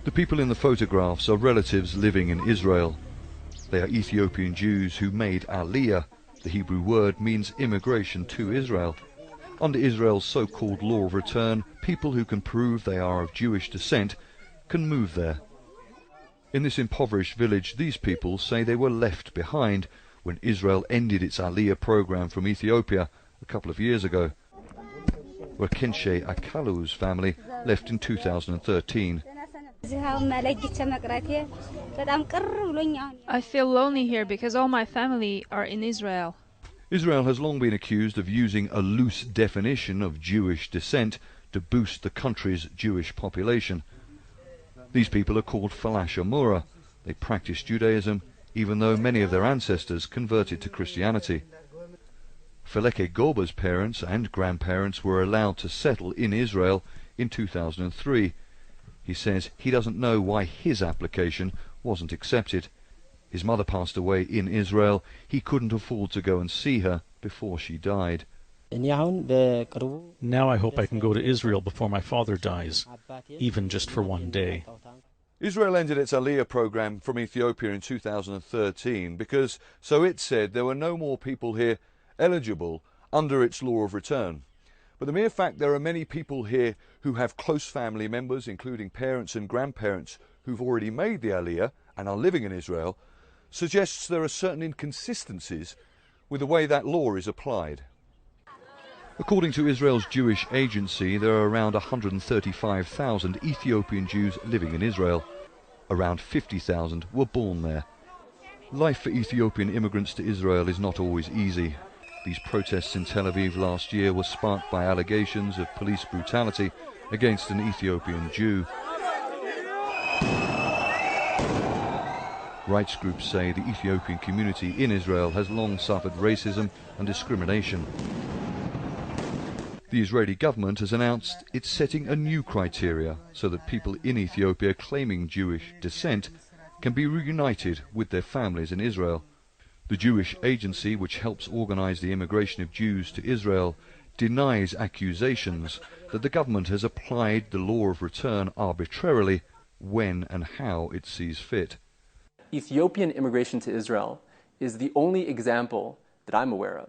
The people in the photographs are relatives living in Israel. They are Ethiopian Jews who made Aliyah. The Hebrew word means immigration to Israel. Under Israel's so-called law of return, people who can prove they are of Jewish descent can move there. In this impoverished village, these people say they were left behind when Israel ended its Aliyah program from Ethiopia a couple of years ago. Wakenshe Akalu's family left in 2013. I feel lonely here because all my family are in Israel. Israel has long been accused of using a loose definition of Jewish descent to boost the country's Jewish population. These people are called Falashamura. They practice Judaism, even though many of their ancestors converted to Christianity. Feleke Goba's parents and grandparents were allowed to settle in Israel in 2003. He says he doesn't know why his application wasn't accepted. His mother passed away in Israel. He couldn't afford to go and see her before she died. Now I hope I can go to Israel before my father dies, even just for one day. Israel ended its Aliyah program from Ethiopia in 2013 because, so it said, there were no more people here eligible under its law of return. But the mere fact there are many people here who have close family members, including parents and grandparents, who've already made the Aliyah and are living in Israel, suggests there are certain inconsistencies with the way that law is applied. According to Israel's Jewish agency, there are around 135,000 Ethiopian Jews living in Israel. Around 50,000 were born there. Life for Ethiopian immigrants to Israel is not always easy. These protests in Tel Aviv last year were sparked by allegations of police brutality against an Ethiopian Jew. Rights groups say the Ethiopian community in Israel has long suffered racism and discrimination. The Israeli government has announced it's setting a new criteria so that people in Ethiopia claiming Jewish descent can be reunited with their families in Israel. The Jewish agency, which helps organize the immigration of Jews to Israel, denies accusations that the government has applied the law of return arbitrarily when and how it sees fit. Ethiopian immigration to Israel is the only example that I'm aware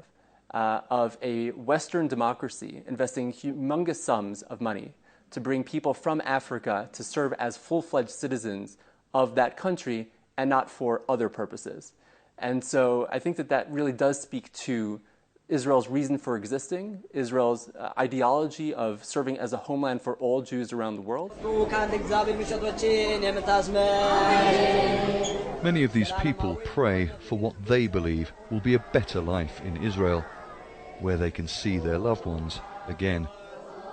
of a Western democracy investing humongous sums of money to bring people from Africa to serve as full-fledged citizens of that country and not for other purposes. And so I think that that really does speak to Israel's reason for existing, Israel's ideology of serving as a homeland for all Jews around the world. Many of these people pray for what they believe will be a better life in Israel, where they can see their loved ones again.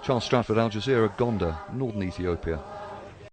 Charles Stratford, Al Jazeera, Gondar, northern Ethiopia.